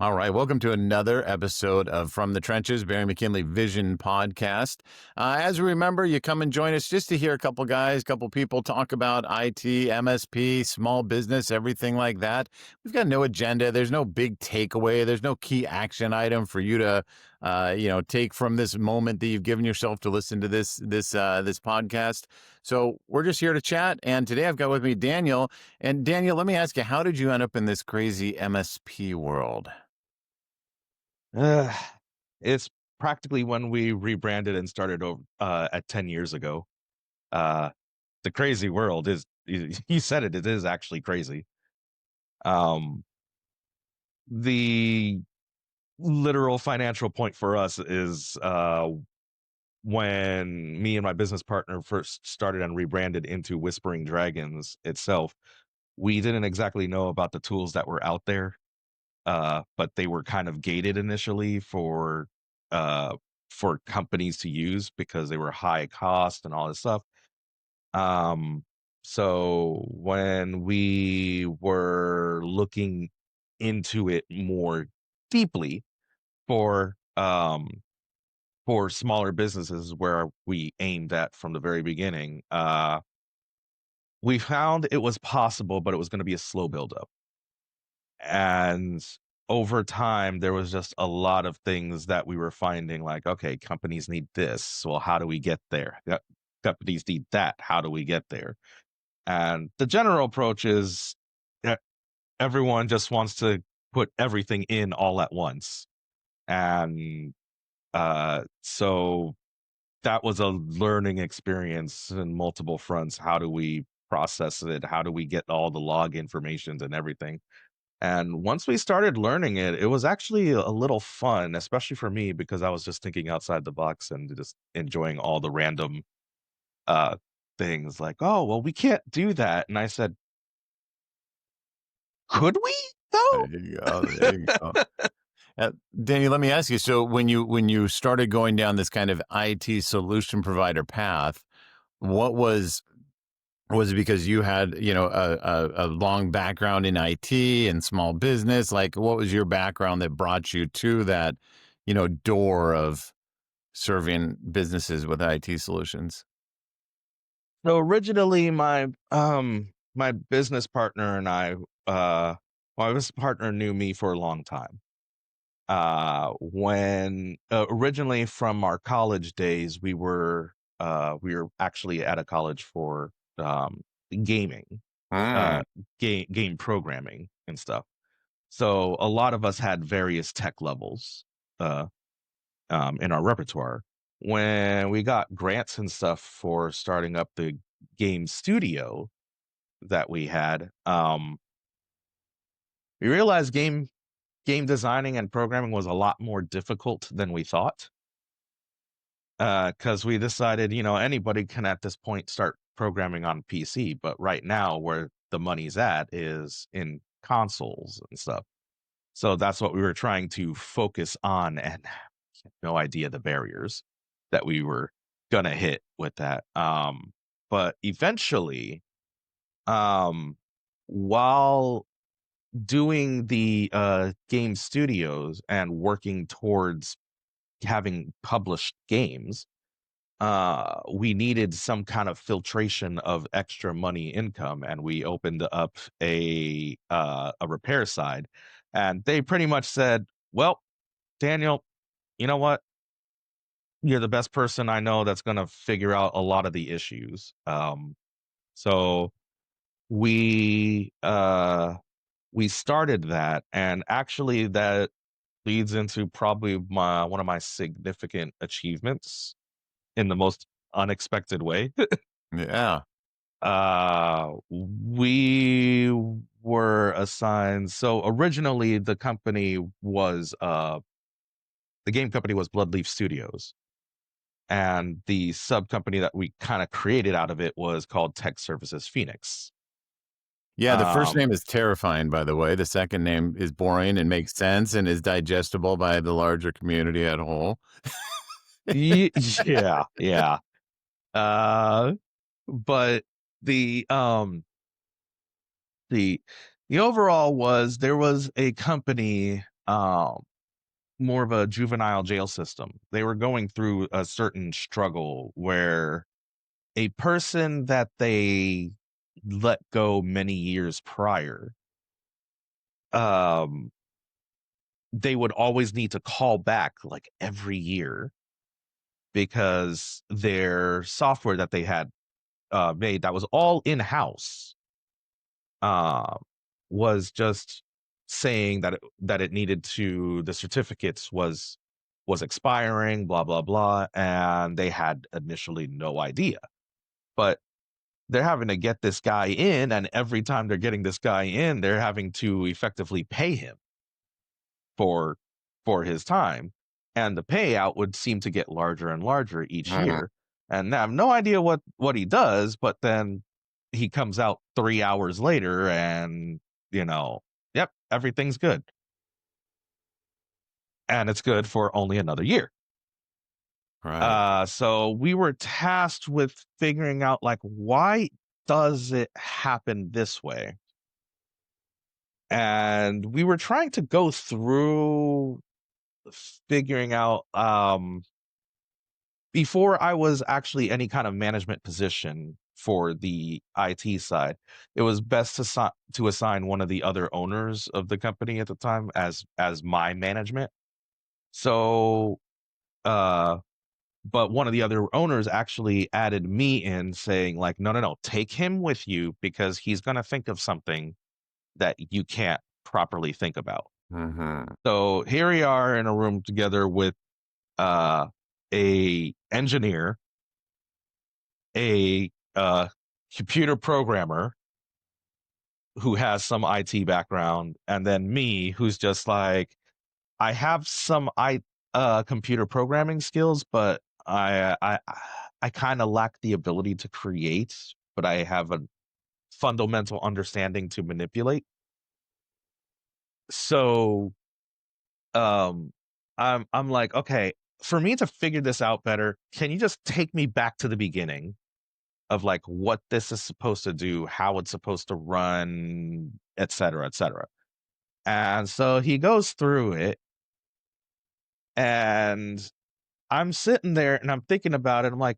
All right, welcome to another episode of From the Trenches, Bering McKinley Vision Podcast. As you remember, you come and join us just to hear a couple guys, couple people talk about IT, MSP, small business, everything like that. We've got no agenda. There's no big takeaway. There's no key action item for you to, take from this moment that you've given yourself to listen to this podcast. So we're just here to chat. And today I've got with me Daniel. And Daniel, let me ask you, how did you end up in this crazy MSP world? Uh, it's practically when we rebranded and started over at 10 years ago. Uh, the crazy world is you said it is actually crazy. Um, the literal financial point for us is when me and my business partner first started and rebranded into Whispering Dragons itself. We didn't exactly know about the tools that were out there, but they were kind of gated initially uh, for companies to use because they were high cost and all this stuff. Um, so when we were looking into it more deeply for um for smaller businesses where we aimed at from the very beginning, we found it was possible, but it was going to be a slow buildup. And over time, there was just a lot of things that we were finding like, okay, companies need this. Well, how do we get there? Companies need that. How do we get there? And the general approach is that everyone just wants to put everything in all at once. And so that was a learning experience in multiple fronts. How do we process it? How do we get all the log informations and everything? And once we started learning it, it was actually a little fun, especially for me because I was just thinking outside the box and just enjoying all the random uh things like, "Oh, well, we can't do that." And I said, "Could we There though?" you go. There you go. Uh, Daniel, let me ask you. So when you started going down this kind of IT solution provider path, what was it because you had a long background in IT and small business? Like, what was your background that brought you to that door of serving businesses with IT solutions? So originally my business partner and I my business partner knew me for a long time. When originally from our college days, we were actually at a college for um gaming, Mm. uh game programming and stuff. So a lot of us had various tech levels uh in our repertoire. When we got grants and stuff for starting up the game studio that we had, we realized game designing and programming was a lot more difficult than we thought. Because we decided, anybody can at this point start programming on PC, but right now where the money's at is in consoles and stuff. So that's what we were trying to focus on, and no idea the barriers that we were gonna hit with that. But eventually, um, while doing the game studios and working towards having published games, we needed some kind of filtration of extra money income, and we opened up a repair side, and they pretty much said, "Well, Daniel, you know what? You're the best person I know that's gonna figure out a lot of the issues." So we we started that, and actually that leads into probably my one of my significant achievements in the most unexpected way. Yeah. We were assigned, so originally the game company was Bloodleaf Studios, and the sub company that we kind of created out of it was called Tech Services Phoenix. Yeah, the first Um, name is terrifying, by the way. The second name is boring and makes sense and is digestible by the larger community at whole. yeah, yeah. Uh, but the the the overall was there was a company um, more of a juvenile jail system. They were going through a certain struggle where a person that they let go many years prior, um, they would always need to call back like every year because their software that they had made that was all in house uh, was just saying that it needed to the certificates was expiring, blah blah blah, and they had initially no idea. But they're having to get this guy in, and every time they're getting this guy in, they're having to effectively pay him for for his time, and the payout would seem to get larger and larger each Mhm. year. And I have no idea what he does, but then he comes out 3 hours later, and you know, yep, everything's good, and it's good for only another year. Right. So we were tasked with figuring out like why does it happen this way, and we were trying to go through figuring out before I was actually any kind of management position for the IT side, it was best to assign one of the other owners of the company at the time as my management. So, uh, but one of the other owners actually added me in, saying like, "No, no, no, take him with you because he's gonna think of something that you can't properly think about." Mhm. So here we are in a room together with uh, a engineer, a computer programmer who has some IT background, and then me, who's just like, I have some computer programming skills, but I kind of lack the ability to create, but I have a fundamental understanding to manipulate. So um I'm like, okay, for me to figure this out better, can you just take me back to the beginning of like what this is supposed to do, how it's supposed to run, et cetera, et cetera. And so he goes through it, and I'm sitting there and I'm thinking about it. I'm like,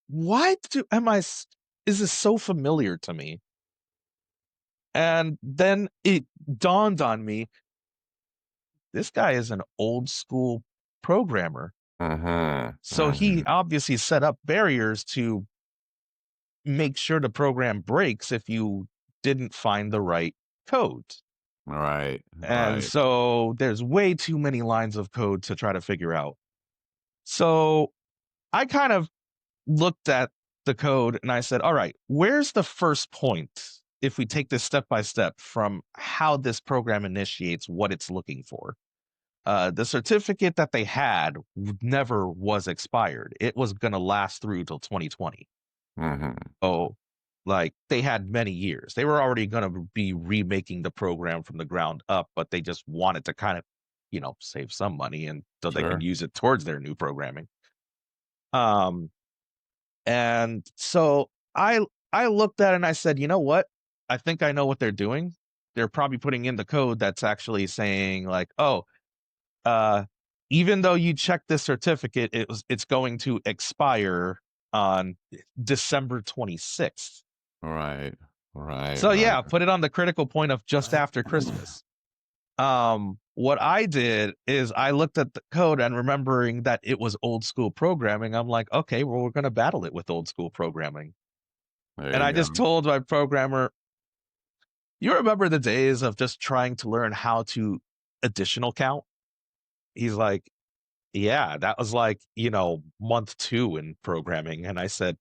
why do am I is this so familiar to me? And then it dawned on me, this guy is an old school programmer. Mhm. So he Mhm. obviously set up barriers to make sure the program breaks if you didn't find the right code. Right. And Right. so there's way too many lines of code to try to figure out. So I kind of looked at the code and I said, all right, where's the first point if we take this step by step from how this program initiates what it's looking for? The certificate that they had never was expired. It was going to last through till 2020. Mhm. Oh, like they had many years. They were already going to be remaking the program from the ground up, but they just wanted to kind of, save some money and so they could Sure. use it towards their new programming. Um, and so I looked at it and I said, you know what? I think I know what they're doing. They're probably putting in the code that's actually saying like, oh, uh, even though you check this certificate, it's going to expire on December 26th. Right. Right. So Right. yeah, put it on the critical point of just after Christmas. What I did is I looked at the code and remembering that it was old school programming, I'm like, okay, well, we're going to battle it with old school programming. There And you I go. just told my programmer, you remember the days of just trying to learn how to additional count? He's like, yeah, that was like, month 2 in programming. And I said,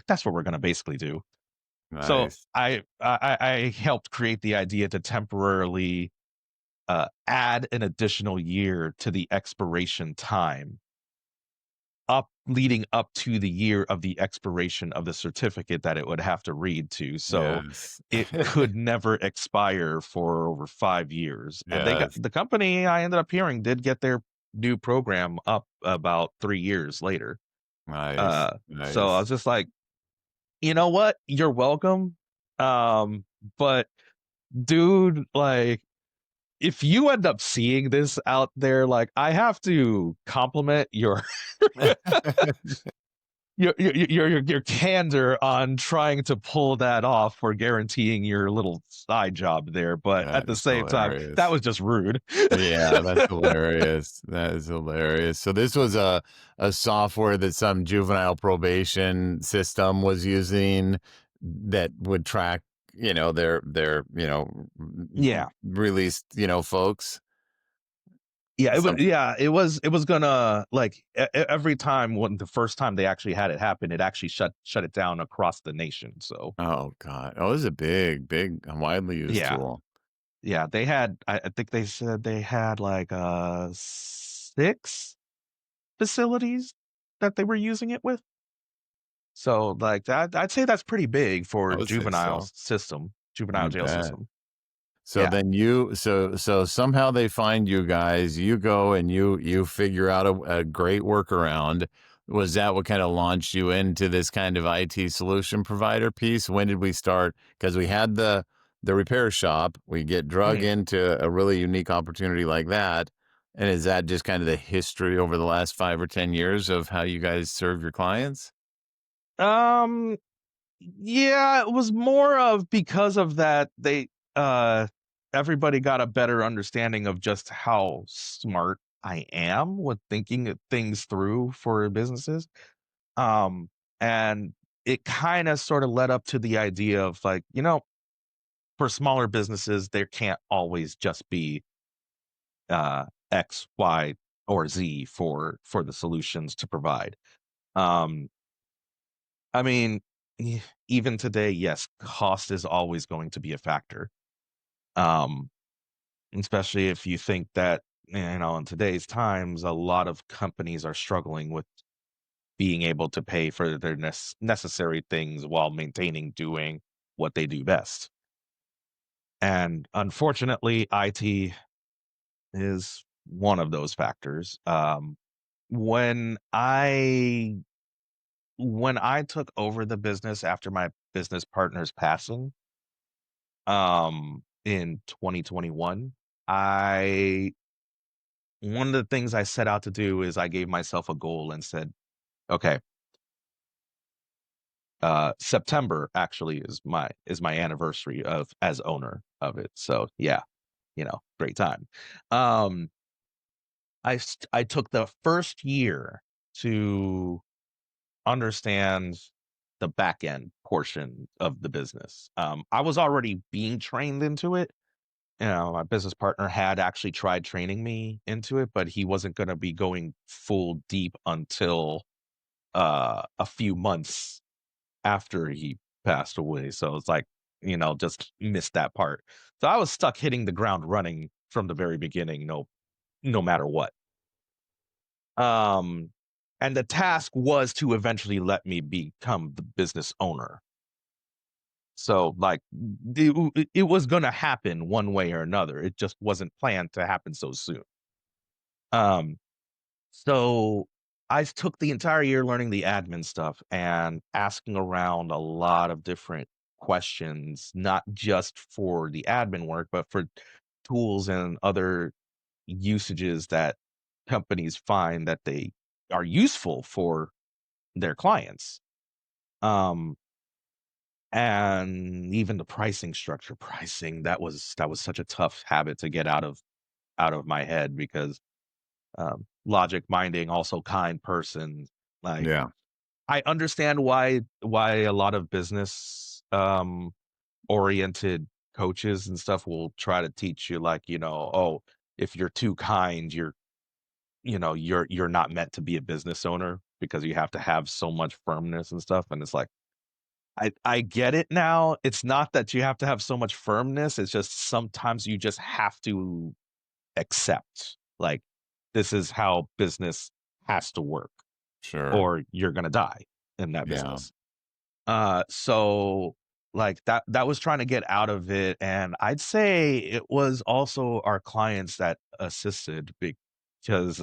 that's what we're going to basically do. So Nice. I helped create the idea to temporarily add an additional year to the expiration time, up leading up to the year of the expiration of the certificate that it would have to read to. So Yes. it could never expire for over 5 years. And Yes. the company I ended up hearing did get their new program up about 3 years later. Nice. So I Nice. was just like, you know what? You're welcome. But dude, like, if you end up seeing this out there, like, I have to compliment your candor on trying to pull that off for guaranteeing your little side job there, but at That the is same time, that hilarious. was just rude. Yeah, that's hilarious. That is hilarious. So this was a software that some juvenile probation system was using that would track, their, Yeah. released, folks. Some It was gonna, like, every time when the first time they actually had it happen, it actually shut it down across the nation, so, Oh God. Oh, this is a big, big, widely used yeah. tool. Yeah, they had I think they said they had, like, 6 facilities that they were using it with. So, like, that I'd say that's pretty big I for would say so. juvenile You jail bet. system. So Yeah. then so somehow they find you guys, you go and you figure out a great workaround. Was that what kind of launched you into this kind of IT solution provider piece? When did we start? Because we had the repair shop, we get drug Mhm. into a really unique opportunity like that. And is that just kind of the history over the last 5 or 10 years of how you guys serve your clients? Um, yeah, it was more of because of that, uh everybody got a better understanding of just how smart I am with thinking of things through for businesses. Um, and it kinda sorta led up to the idea of, like, for smaller businesses, there can't always just be X, Y, or Z for the solutions to provide. Um, I mean, even today, yes, cost is always going to be a factor. Um, Especially if you think that, in today's times, a lot of companies are struggling with being able to pay for their necessary things while maintaining doing what they do best. And unfortunately, IT is one of those factors. When I when I took over the business after my business partner's passing, in 2021, I one of the things I set out to do is I gave myself a goal and said, "Okay, September actually is my anniversary of as owner of it." So yeah, great time. Um, I took the first year to understand the back end portion of the business. I was already being trained into it. My business partner had actually tried training me into it, but he wasn't going to be going full deep until a few months after he passed away. So it's like, just missed that part. So I was stuck hitting the ground running from the very beginning, no matter what. Um, and the task was to eventually let me become the business owner. So, like, it was gonna happen one way or another. It just wasn't planned to happen so soon. Um, so I took the entire year learning the admin stuff and asking around a lot of different questions, not just for the admin work, but for tools and other usages that companies find that they are useful for their clients. Um, and even the pricing structure, that was such a tough habit to get out of my head because logic minding, also kind person. Like, Yeah, I understand why a lot of business oriented coaches and stuff will try to teach you, like, oh, if you're too kind, you're not meant to be a business owner because you have to have so much firmness and stuff. And it's like, I get it now. It's not that you have to have so much firmness. It's just sometimes you just have to accept, like, this is how business has to work sure. or you're gonna die in that Yeah. business. So, like, that was trying to get out of it, and I'd say it was also our clients that assisted because,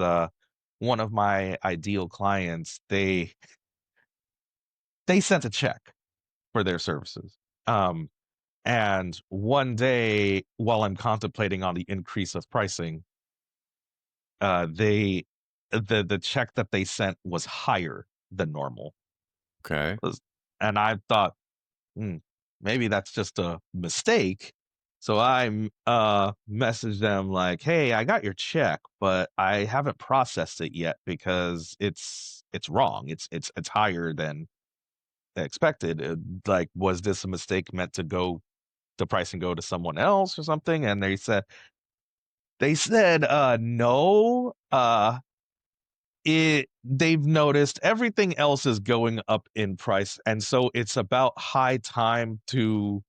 one of my ideal clients, they sent a check for their services. Um, And one day, while I'm contemplating on the increase of pricing, they the check that they sent was higher than normal. Okay. Was- And I thought, "Hmm, maybe that's just a mistake." So I messaged them like, "Hey, I got your check, but I haven't processed it yet because it's wrong. It's higher than expected. Like, was this a mistake meant to go the pricing go to someone else or something?" And they said, no, they've noticed everything else is going up in price, and so it's about high time to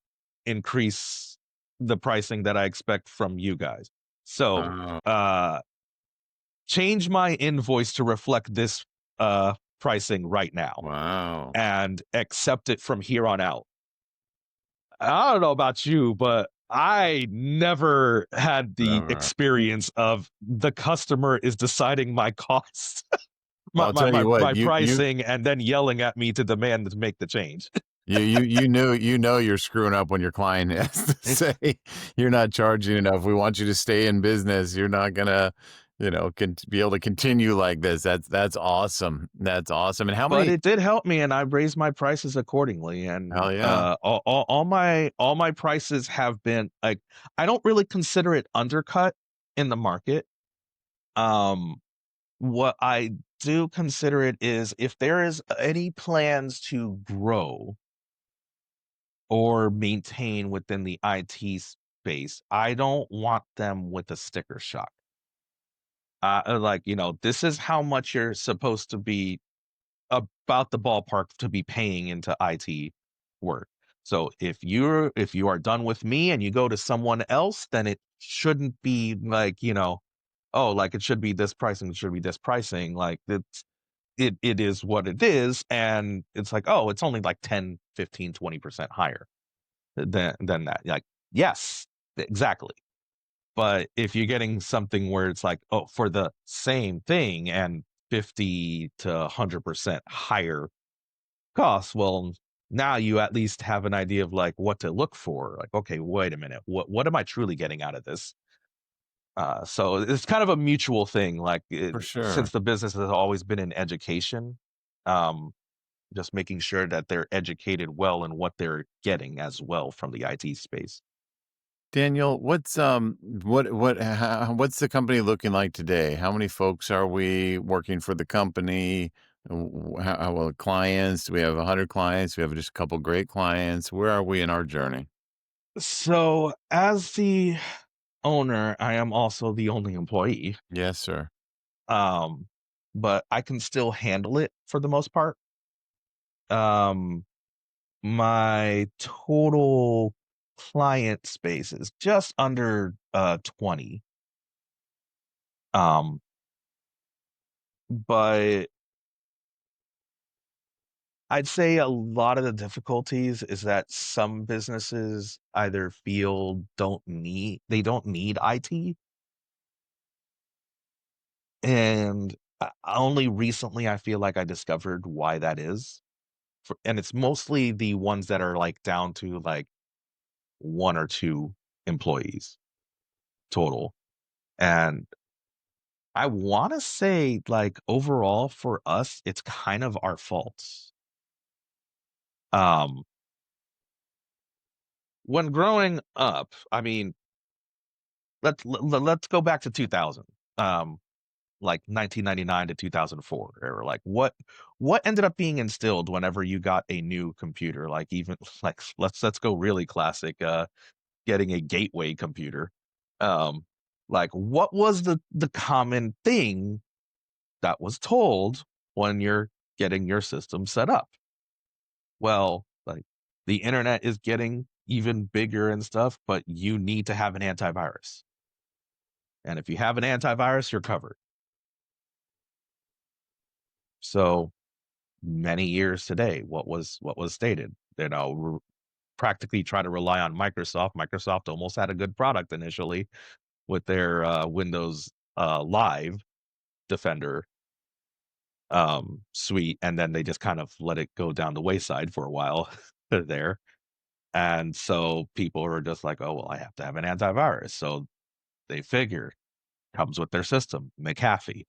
increase the pricing that I expect from you guys. So, Oh, change my invoice to reflect this pricing right now wow. and accept it from here on out. I don't know about you, but I never had the Never. experience of the customer is deciding my costs, Well, my I'll my tell my you what, my pricing, and then yelling at me to demand to make the change. you know you're screwing up when your client has to say you're not charging enough. We want you to stay in business. You're not gonna, be able to continue like this. That's awesome. That's awesome. And how But many? it did help me, and I raised my prices accordingly, Hell and, yeah. all my prices have been, like, I don't really consider it undercut in the market. Um, what I do consider it is if there is any plans to grow or maintain within the IT space, I don't want them with a sticker shock. Like, this is how much you're supposed to be about the ballpark to be paying into IT work. So if you are done with me and you go to someone else, then it shouldn't be like, oh, like it should be this pricing, it should be this pricing. Like it is what it is. And it's like, oh, it's only like 10, 15, 20% higher than that. Like, yes, exactly. But if you're getting something where it's like, oh, for the same thing and 50 to 100% higher costs, well, now you at least have an idea of like what to look for. Like, okay, wait a minute, what am I truly getting out of this? So it's kind of a mutual thing. Like, For since sure. the business has always been in education, um, just making sure that they're educated well in what they're getting as well from the IT space. Daniel, what's the company looking like today? How many folks are we working for the company? How well clients? Do we have 100 clients? We have just a couple great clients. Where are we in our journey? So, as the owner, I am also the only employee. Yes, sir. Um, but I can still handle it for the most part. Um, my total client space is just under 20. Um, but I'd say a lot of the difficulties is that some businesses either feel they don't need IT, and only recently I feel like I discovered why that is. And it's mostly the ones that are like down to like one or two employees total. And I want to say, like, overall for us, it's kind of our fault. Um, when growing up, I mean, let's go back to 2000. Like 1999 to 2004, or like what ended up being instilled whenever you got a new computer, like even like let's go really classic, getting a gateway computer. Um, like, what was the common thing that was told when you're getting your system set up? Well, like, the internet is getting even bigger and stuff, but you need to have an antivirus. And if you have an antivirus, you're covered. So many years today, what was stated, practically try to rely on Microsoft. Microsoft almost had a good product initially with their Windows Live Defender suite, and then they just kind of let it go down the wayside for a while there. And so people are just like, oh, well, I have to have an antivirus. So they figure comes with their system, McAfee.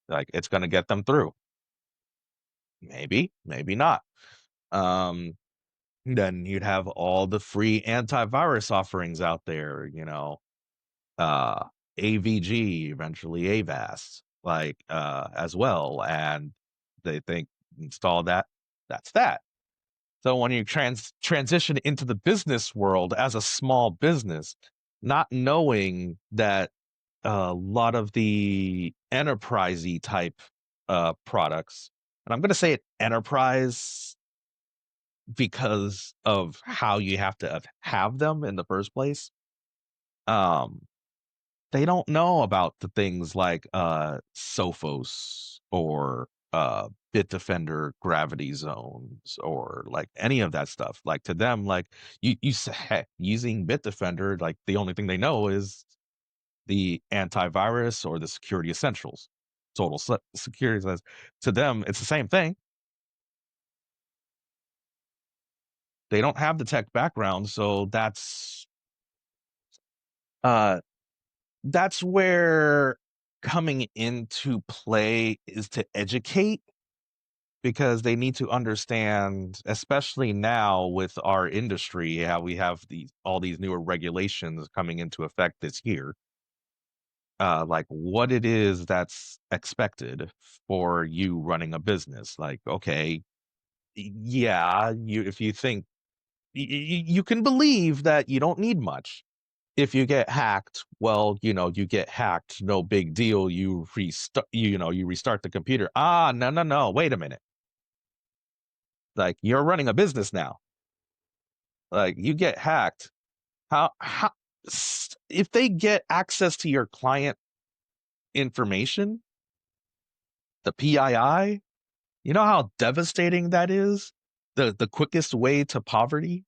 Like it's going to get them through. Maybe, maybe not. Um, then you'd have all the free antivirus offerings out there, uh, AVG, eventually Avast, as well. And they think install that, that's that. So when you transition into the business world as a small business, not knowing that a lot of the enterprisey type products, and I'm going to say it enterprise because of how you have to have them in the first place. Um, they don't know about the things like Sophos or Bitdefender gravity zones or like any of that stuff. Like to them, like you say, heck, using Bitdefender, like the only thing they know is the antivirus or the security essentials. Total security says to them, it's the same thing. They don't have the tech background, so uh that's where coming into play is to educate because they need to understand, especially now with our industry, how we have all these newer regulations coming into effect this year, like what it is that's expected for you running a business. Like, okay, yeah, if you think you can believe that you don't need much. If you get hacked, well, you get hacked, no big deal. You restart, you restart the computer. Ah, no, no, no. Wait a minute. Like you're running a business now. Like you get hacked. How if they get access to your client information, the PII, you know how devastating that is? The quickest way to poverty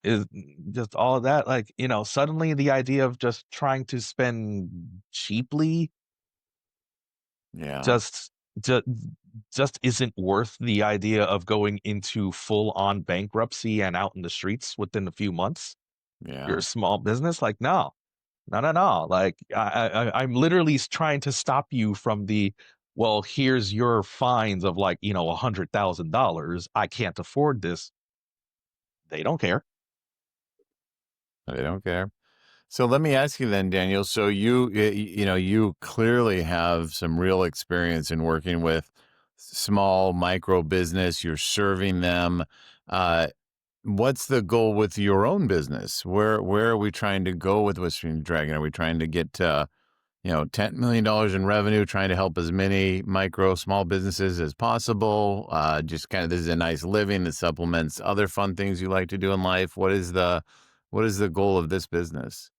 is just all of that. Like, suddenly the idea of just trying to spend cheaply Yeah. just just just isn't worth the idea of going into full on bankruptcy and out in the streets within a few months. You're Yeah. a small business, like no, no, no, no. Like I'm literally trying to stop you from the well. Here's your fines of like $100,000. I can't afford this. They don't care. They don't care. So let me ask you then, Daniel. So you clearly have some real experience in working with small micro business. You're serving them. Uh, what's the goal with your own business? Where are we trying to go with Whispering Dragon? Are we trying to get $10 million in revenue? Trying to help as many micro small businesses as possible? Just kind of this is a nice living that supplements other fun things you like to do in life. What is the goal of this business?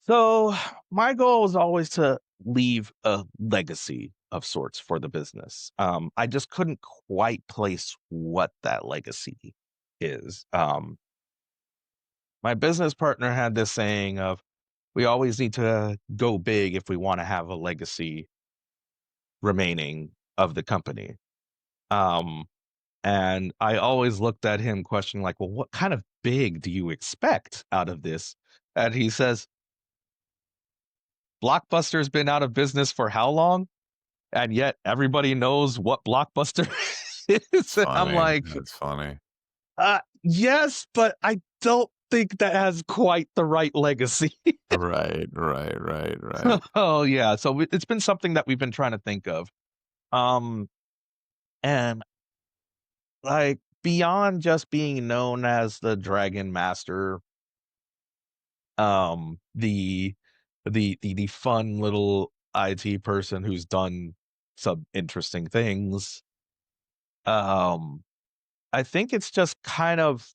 So my goal is always to leave a legacy of sorts for the business. I just couldn't quite place what that legacy is. My business partner had this saying of, we always need to go big if we want to have a legacy remaining of the company. Um, and I always looked at him questioning, like, well, what kind of big do you expect out of this? And he says, Blockbuster's been out of business for how long? And yet everybody knows what Blockbuster is. And I'm Funny. like, That's funny. yes, but I don't think that has quite the right legacy. Right, right, right, right. Oh yeah, so it's been something that we've been trying to think of. Um, and like beyond just being known as the Dragon Master, the fun little IT person who's done some interesting things. Um, I think it's just kind of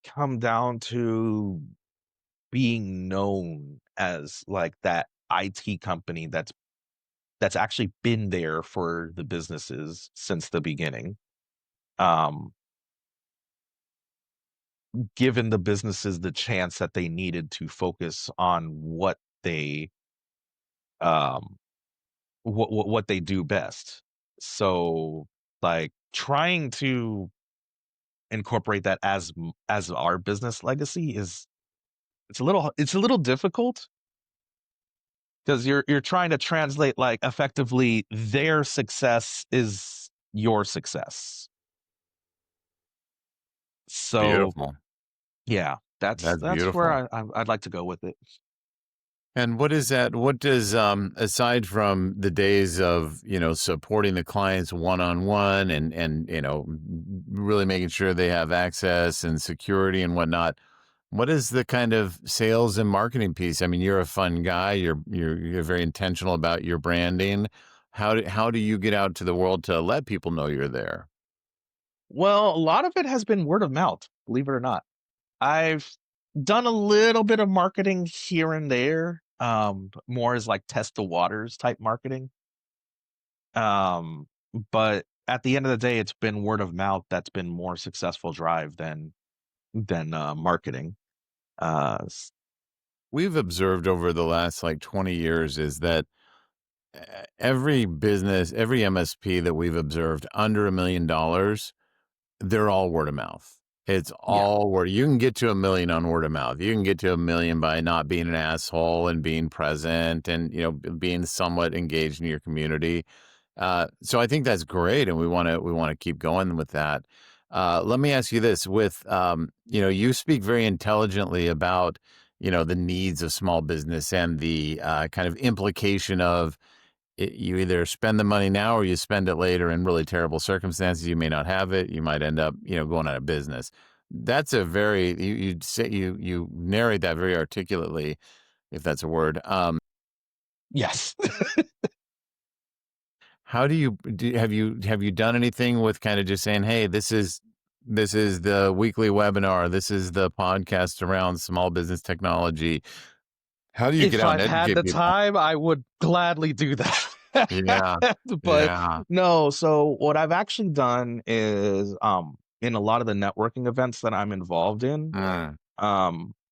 come down to being known as like that IT company that's actually been there for the businesses since the beginning. Um, given the businesses the chance that they needed to focus on what they um what they do best. So like trying to incorporate that as our business legacy is it's a little difficult because you're trying to translate like effectively their success is your success. So Beautiful. yeah, That's that's where beautiful. I'd like to go with it. And what is that? What does, aside from the days of, supporting the clients one-on-one and, really making sure they have access and security and whatnot, what is the kind of sales and marketing piece? I mean, you're a fun guy. You're very intentional about your branding. How do you get out to the world to let people know you're there? Well, a lot of it has been word of mouth, believe it or not. I've done a little bit of marketing here and there, but more as like test the waters type marketing. Um, but at the end of the day, it's been word of mouth that's been more successful drive than marketing. S We've observed over the last like 20 years is that every business, every MSP that we've observed under $1 million, they're all word of mouth. It's Yeah. all word. You can get to 1 million on word of mouth. You can get to 1 million by not being an asshole and being present and being somewhat engaged in your community. So I think that's great, and we want to keep going with that. Let me ask you this: with you speak very intelligently about the needs of small business and the kind of implication of you either spend the money now or you spend it later in really terrible circumstances. You may not have it. You might end up, going out of business. That's a very you say you narrate that very articulately, if that's a word. Yes. How do you have you done anything with kind of just saying, hey, this is the weekly webinar, this is the podcast around small business technology. How do you get If out and I've had educate the people? time, I would gladly do that. Yeah, But yeah. no, so what I've actually done is, in a lot of the networking events that I'm involved in, Mm,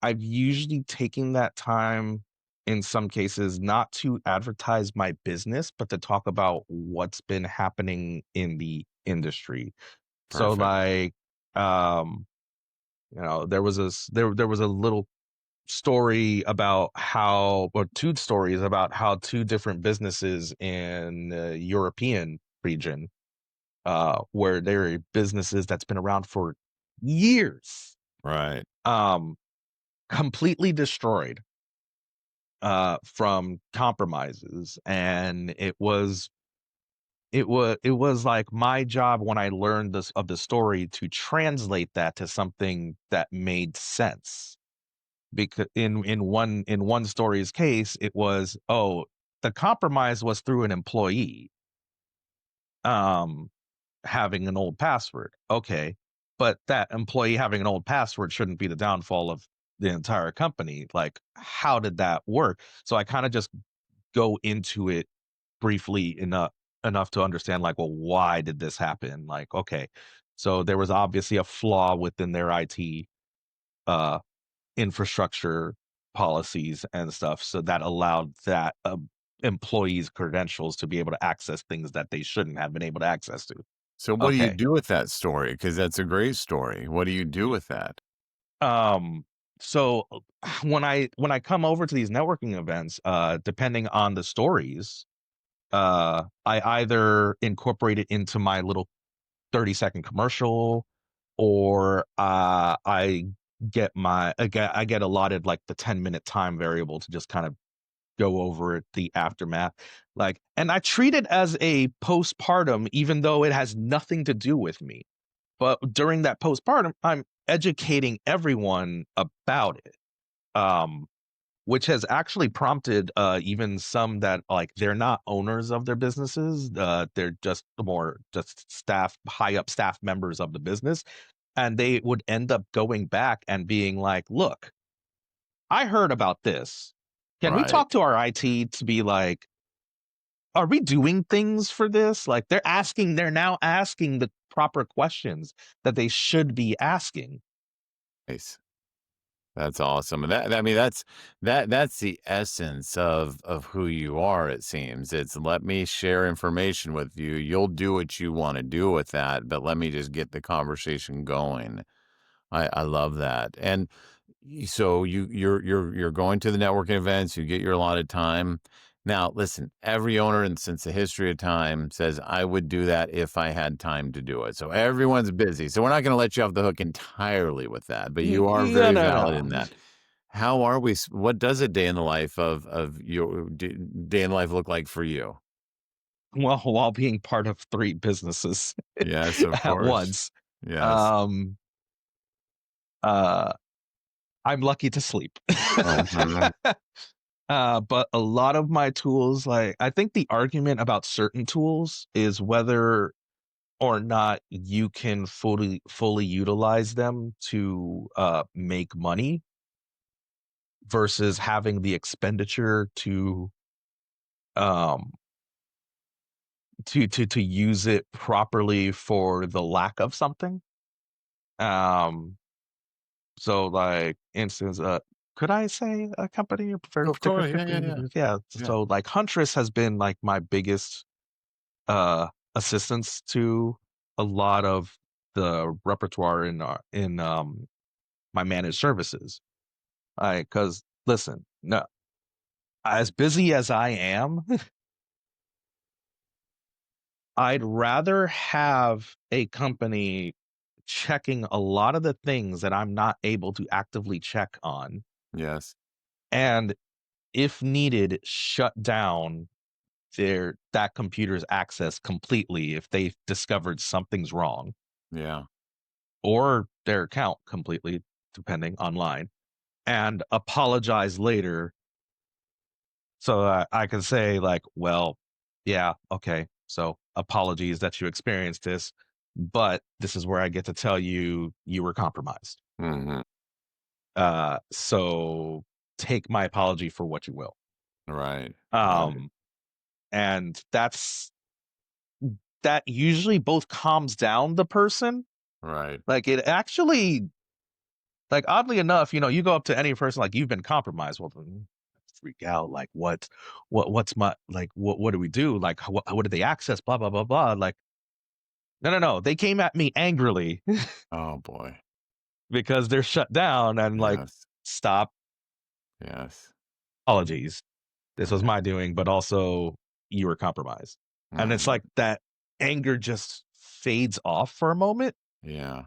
I've usually taken that time in some cases not to advertise my business, but to talk about what's been happening in the industry. So perfect. like, um, there was a little story about how or two stories about how two different businesses in the European region, where there are businesses that's been around for years, Right. um, completely destroyed from compromises. And it was like my job when I learned this of the story to translate that to something that made sense. Because in one story's case, it was, oh, the compromise was through an employee, um, having an old password. Okay, but that employee having an old password shouldn't be the downfall of the entire company. Like, how did that work? So I kinda just go into it briefly enough to understand, like, well, why did this happen? Like, okay, so there was obviously a flaw within their IT, uh infrastructure policies and stuff, so that allowed that, employees' credentials to be able to access things that they shouldn't have been able to access to. So what do you Okay. do with that story? Because that's a great story. What do you do with that? Um, so, when I come over to these networking events, depending on the stories, I either incorporate it into my little 30-second commercial, or, I get allotted, like, the 10-minute time variable to just kind of go over it, the aftermath, like, and I treat it as a postpartum even though it has nothing to do with me, but during that postpartum, I'm educating everyone about it, um, which has actually prompted, even some that, like, they're not owners of their businesses, they're just more just staff high up staff members of the business, and they would end up going back and being like, "Look, I heard about this. Can we Right. talk to our IT to be like, are we doing things for this?" Like, they're now asking the proper questions that they should be asking. Nice. That's awesome. And I mean, that's the essence of who you are, it seems. It's let me share information with you. You'll do what you want to do with that, but let me just get the conversation going. I love that. And so you're going to the networking events, you get your allotted time. Now, listen, every owner and since the history of time says I would do that if I had time to do it. So everyone's busy. So we're not going to let you off the hook entirely with that, but you are No, very no, valid in no. that. How are we what does a day in the life of your day in the life look like for you? Well, while being part of 3 businesses Yes, of at course. once, Yes. um, uh, I'm lucky to sleep. Mhm. But a lot of my tools, like I think the argument about certain tools is whether or not you can fully utilize them to, make money versus having the expenditure um, to use it properly for the lack of something. Um, so like instance, could I say a company, a very Of particular course. Yeah, yeah, company? yeah. Yeah. Yeah. So like Huntress has been like my biggest assistance to a lot of the repertoire in my managed services. Because listen, no, as busy as I am, I'd rather have a company checking a lot of the things that I'm not able to actively check on, Yes. and if needed, shut down that computer's access completely if they've discovered something's wrong, Yeah. or their account completely, depending online, and apologize later so I can say like, well, yeah, okay, so apologies that you experienced this, but this is where I get to tell you you were compromised. Mhm. So take my apology for what you will. Right. Right. Um, and that usually both calms down the person. Right. Like it actually, like oddly enough, you go up to any person like you've been compromised. Well, then freak out. Like what's my like what do we do? Like what did they access? Blah blah blah blah. Like no no no. They came at me angrily Oh boy. because they're shut down and like Yes. stop. Yes. Apologies. This was Okay. my doing, but also you were compromised. And it's Mhm. like that anger just fades off for a moment. Yeah.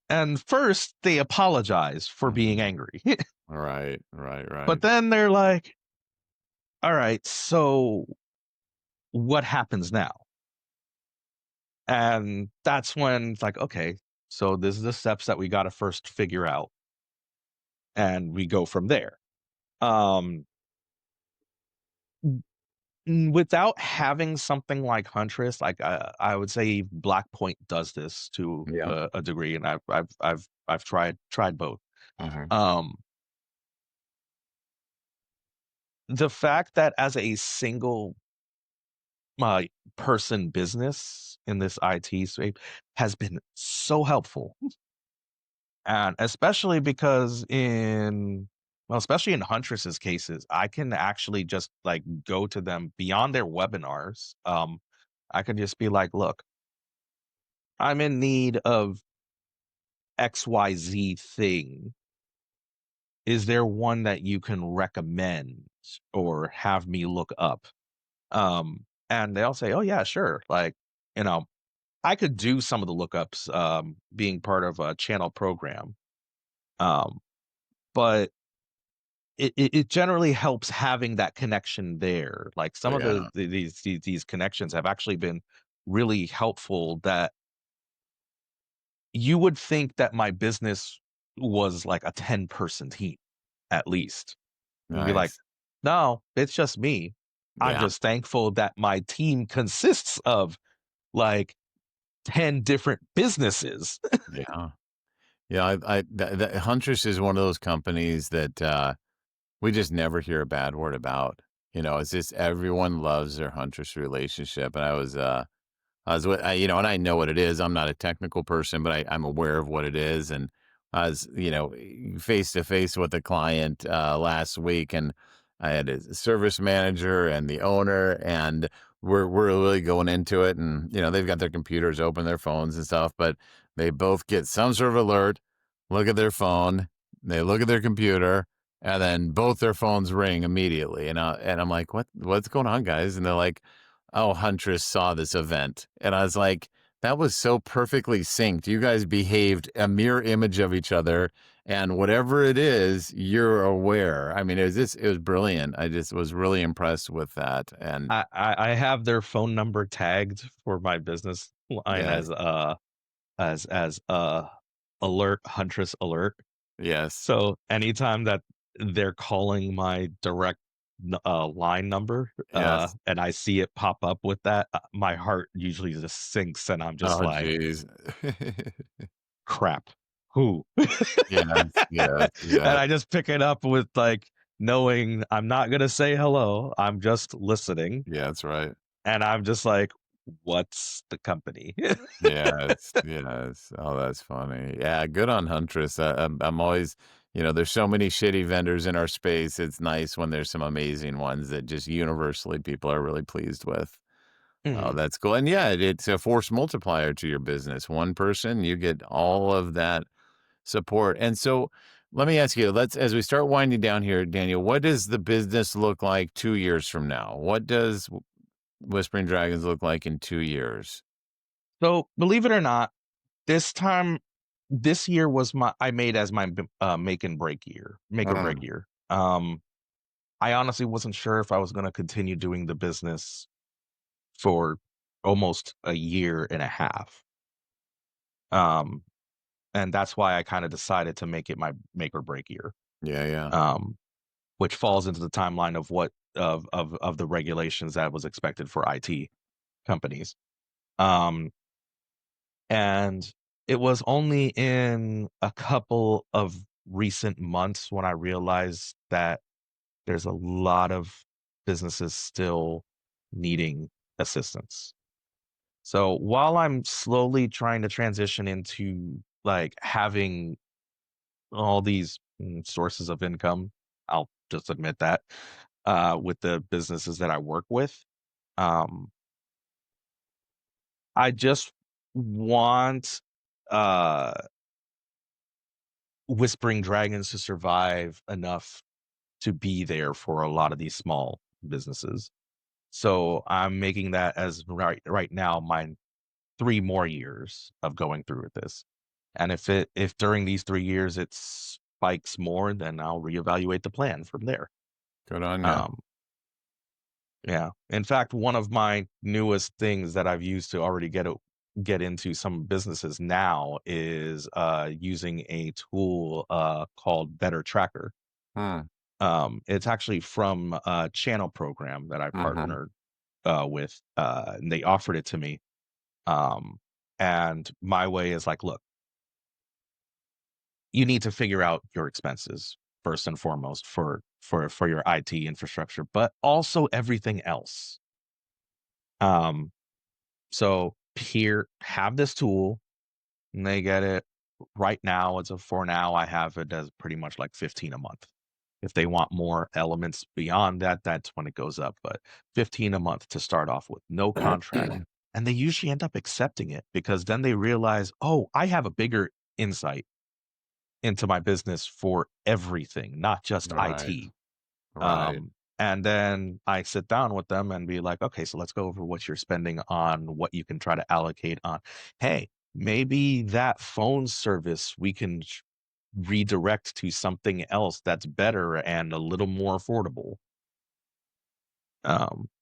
And first they apologize for being Mhm. angry. Right. Right. But Right. then they're like, all right, so what happens now? And that's when it's like, okay, so this is the steps that we got to first figure out, and we go from there. Um, Without having something like Huntress, like I would say Blackpoint does this to Yeah. a degree, and I've tried both. Mhm. Um, the fact that as a single my person business in this IT space has been so helpful. And especially because especially in Huntress's cases, I can actually just like go to them beyond their webinars. I can just be like, look, I'm in need of XYZ thing. Is there one that you can recommend or have me look up? And they'll say, oh yeah, sure. Like, you know, I could do some of the lookups, being part of a channel program. Um, but it generally helps having that connection there. Like some of Yeah. these connections have actually been really helpful that you would think that my business was like a 10-person team at least. And be like, Nice. no, it's just me. I'm Yeah. just thankful that my team consists of like 10 different businesses. Yeah. Yeah. Huntress is one of those companies that we just never hear a bad word about. It's just everyone loves their Huntress relationship. And I was with, and I know what it is. I'm not a technical person, but I'm aware of what it is. And I was, face to face with a client last week, and I had a service manager and the owner, and we're really going into it, and they've got their computers open, their phones and stuff, but they both get some sort of alert, look at their phone, they look at their computer, and then both their phones ring immediately, and I'm like, what's going on, guys? And they're like, oh, Huntress saw this event, and I was like, that was so perfectly synced. You guys behaved a mirror image of each other, and whatever it is, you're aware. I mean, it was brilliant. I just was really impressed with that. And I have their phone number tagged for my business line yes, as alert Huntress alert. yes, So anytime that they're calling my direct line number, yes. and I see it pop up with that, my heart usually just sinks, and I'm just Oh, like, geez. crap, who? Yes, yes, And yes. I just pick it up with like knowing I'm not gonna say hello. I'm just listening, Yeah, that's right. and I'm just like, what's the company? Yes, yes. Oh, that's funny. Yeah, good on Huntress. I'm always, there's so many shitty vendors in our space. It's nice when there's some amazing ones that just universally people are really pleased with. Oh, Mhm. that's cool. And yeah, it's a force multiplier to your business. One person, you get all of that support. And so let me ask you, as we start winding down here, Daniel, what does the business look like 2 years from now? What does Whispering Dragons look like in 2 years? So believe it or not, this time this year was my I made as my make or break Mm, year. I honestly wasn't sure if I was gonna continue doing the business for almost a year and a half. Um, and that's why I kinda decided to make it my make or break year, yeah, yeah. um, which falls into the timeline of what of the regulations that was expected for IT companies. Um, and it was only in a couple of recent months when I realized that there's a lot of businesses still needing assistance. So while I'm slowly trying to transition into like having all these sources of income, I'll just admit that with the businesses that I work with, um, I just want uh, Whispering Dragons to survive enough to be there for a lot of these small businesses. So I'm making that as right now my 3 more years of going through with this. And if during these 3 years it spikes more, then I'll reevaluate the plan from there. Good on you. Um, yeah. In fact, one of my newest things that I've used to already get into some businesses now is, using a tool, called Better Tracker. Mm, It's actually from a channel program that I hmm. partnered, with, and they offered it to me. Um, and my way is like, look, you need to figure out your expenses first and foremost for your IT infrastructure, but also everything else. Um, so here, have this tool, and they get it right now. It's a for now. I have it as pretty much like 15 a month. If they want more elements beyond that, that's when it goes up. But 15 a month to start off with, no contract. And they usually end up accepting it because then they realize, oh, I have a bigger insight into my business for everything, not just Right, IT. right. And then I sit down with them and be like, okay, so let's go over what you're spending on, what you can try to allocate on. Hey, maybe that phone service we can redirect to something else that's better and a little more affordable.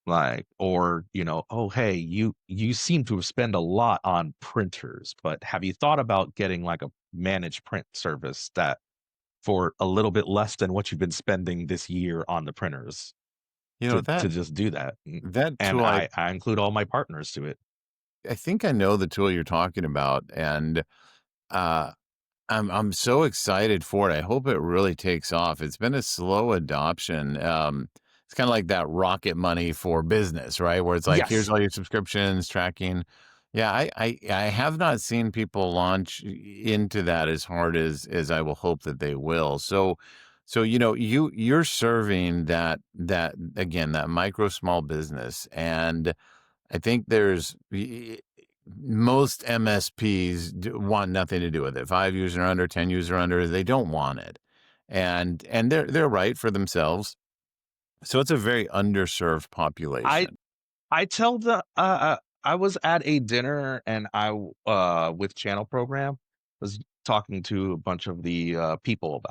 Like, or oh hey, you seem to spend a lot on printers, but have you thought about getting like a managed print service that for a little bit less than what you've been spending this year on the printers to That just do that. that And tool, I include all my partners to it. I think I know the tool you're talking about, and uh, I'm so excited for it. I hope it really takes off. It's been a slow adoption. It's kind of like that rocket money for business, right? Where it's like, here's Yes. all your subscriptions, tracking. Yeah, I have not seen people launch into that as hard as I will hope that they will. So you're serving that again, that micro small business, and I think most MSPs want nothing to do with it. 5 user under, 10 user under, they don't want it, and they're right for themselves. So it's a very underserved I population. I tell the I was at a dinner and with channel program was talking to a bunch of the people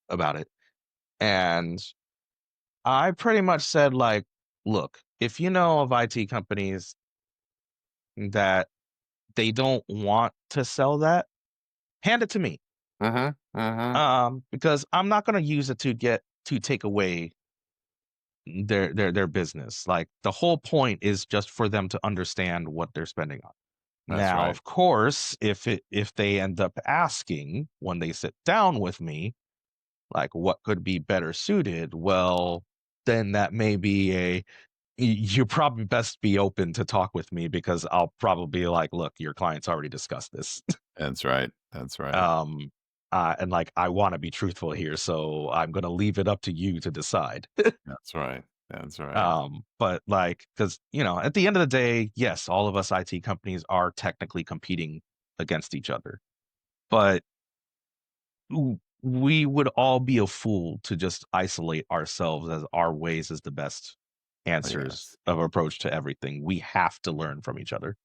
about it, and I pretty much said like, look, if you know of IT companies that they don't want to sell that, hand it to me. Uh-huh. Uh-huh. Because I'm not going to use it to take away their business. Like the whole point is just for them to understand what they're spending on. That's Now, right. of course, if they end up asking when they sit down with me, like what could be better suited, well, then that may be you probably best be open to talk with me because I'll probably be like, look, your client's already discussed this. That's right. That's right. um and like I want to be truthful here, so I'm going to leave it up to you to decide. That's right. That's right. But like, because at the end of the day, yes, all of us IT companies are technically competing against each other, but we would all be a fool to just isolate ourselves as our ways is the best answers Yes. of approach to everything. We have to learn from each other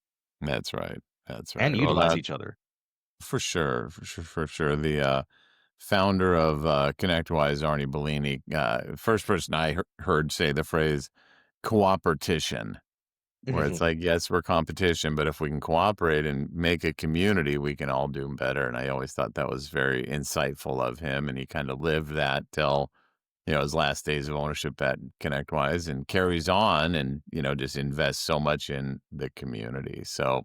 That's right. That's and right. Well, utilize that each other. for sure, for sure, for sure. The founder of ConnectWise, Arnie Bellini, first person I heard say the phrase cooperation, where it's like, yes, we're competition, but if we can cooperate and make a community, we can all do better. And I always thought that was very insightful of him. And he kind of lived that till, his last days of ownership at ConnectWise and carries on and, just invests so much in the community. So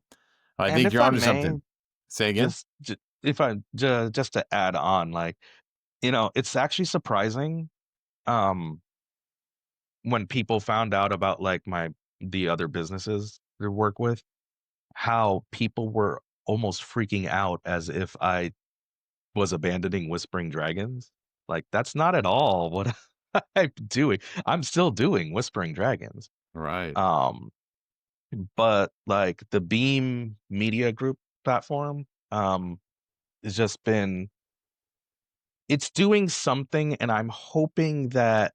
I And think if you're I onto may, something. Say again? if I just to add on, like, it's actually surprising um when people found out about like the other businesses they work with, how people were almost freaking out as if I was abandoning Whispering Dragons. Like that's not at all what I'm doing. I'm still doing Whispering Dragons. Right. Um, but like the Beam Media Group platform, has just been it's doing something, and I'm hoping that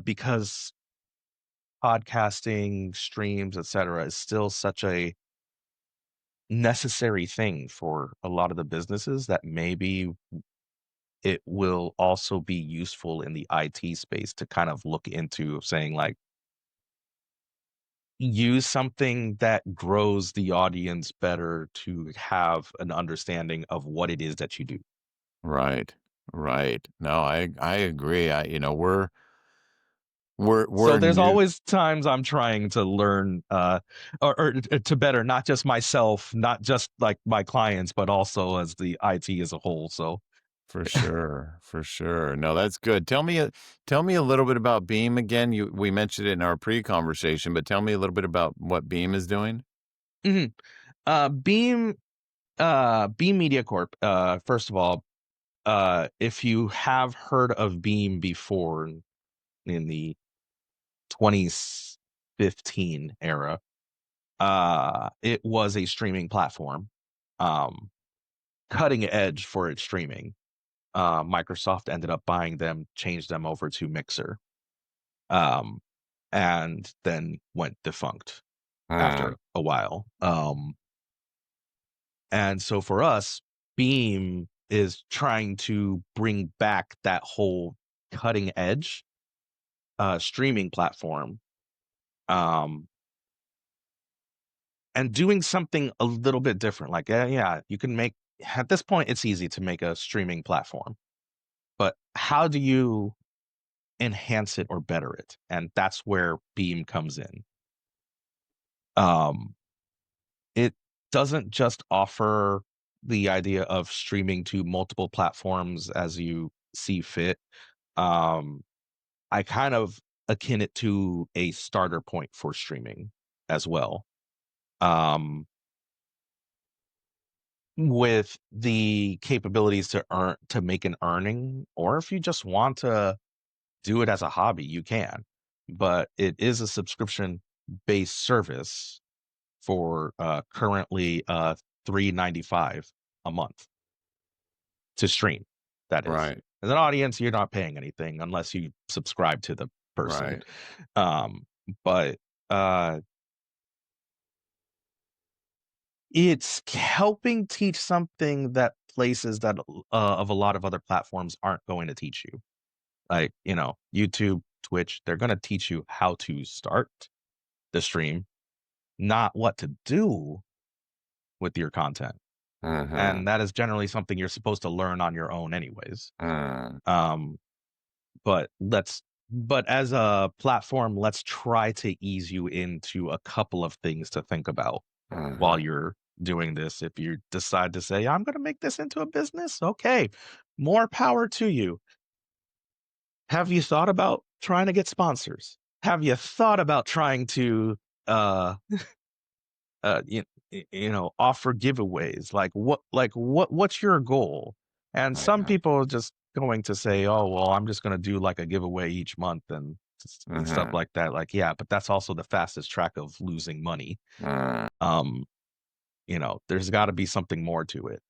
because podcasting, streams, etc., is still such a necessary thing for a lot of the businesses that maybe it will also be useful in the IT space to kind of look into saying like use something that grows the audience better to have an understanding of what it is that you do. Right. Right. No, I agree. We're So there's new always times I'm trying to learn or to better not just myself, not just like my clients, but also as the IT as a whole. So for sure. For sure. No, that's good. Tell me a little bit about Beam again. We mentioned it in our pre-conversation, but tell me a little bit about what Beam is doing. mhm. Beam Beam Media Corp, first of all, if you have heard of Beam before in the 2015 era, it was a streaming platform, um, cutting edge for its streaming. Microsoft ended up buying them, changed them over to Mixer, um, and then went defunct Mm, after a while. And so for us, Beam is trying to bring back that whole cutting edge streaming platform, um, and doing something a little bit different. Like, yeah, you can make at this point it's easy to make a streaming platform, but how do you enhance it or better it? And that's where Beam comes in. Um, it doesn't just offer the idea of streaming to multiple platforms as you see fit. Um, I kind of akin it to a starter point for streaming as well. um, with the capabilities to make an earning, or if you just want to do it as a hobby, you can. But it is a subscription based service for currently $3.95 a month to stream. That is, Right. as an audience, you're not paying anything unless you subscribe to the person. Right. Um, but uh, it's helping teach something that places that of a lot of other platforms aren't going to teach you. Like, YouTube, Twitch, they're going to teach you how to start the stream, not what to do with your content. Uh-huh. And that is generally something you're supposed to learn on your own anyways. Uh, Um, but as a platform, let's try to ease you into a couple of things to think about while uh-huh. you're doing this. If you decide to say, I'm going to make this into a business, okay, more power to you. Have you thought about trying to get sponsors? Have you thought about trying to, uh, uh, you, offer giveaways? What's your goal? And some Uh-huh. people are just going to say, oh, well, I'm just going to do like a giveaway each month and stuff Uh-huh. like that. Like, yeah, but that's also the fastest track of losing money. Uh, Um, there's got to be something more to it.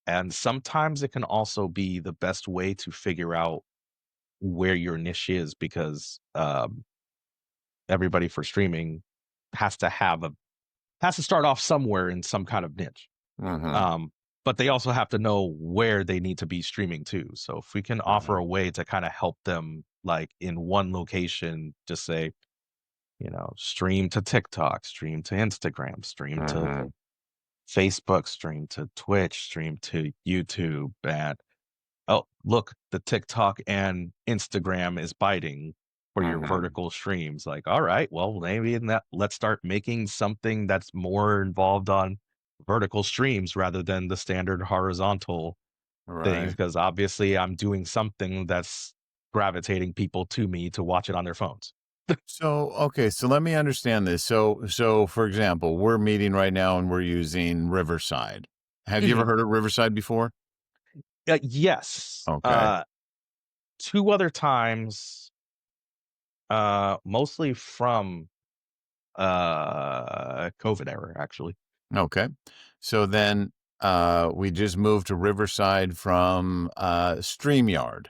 And sometimes it can also be the best way to figure out where your niche is because everybody for streaming has to start off somewhere in some kind of niche. uh-huh. Um, but they also have to know where they need to be streaming to. So if we can offer Uh-huh. a way to kind of help them like in one location, just say, stream to TikTok, stream to Instagram, stream to Uh-huh. Facebook, stream to Twitch, stream to YouTube, and oh, look, the TikTok and Instagram is biting for your Uh-huh. vertical streams. Like, all right, well, maybe in that, let's start making something that's more involved on vertical streams rather than the standard horizontal things. Right. Because obviously, I'm doing something that's gravitating people to me to watch it on their phones. So, okay, so let me understand this. So for example, we're meeting right now and we're using Riverside. Have you ever Mhm. heard of Riverside before? Yes. Okay. Two other times, mostly from COVID era, actually. Okay. So then we just moved to Riverside from StreamYard,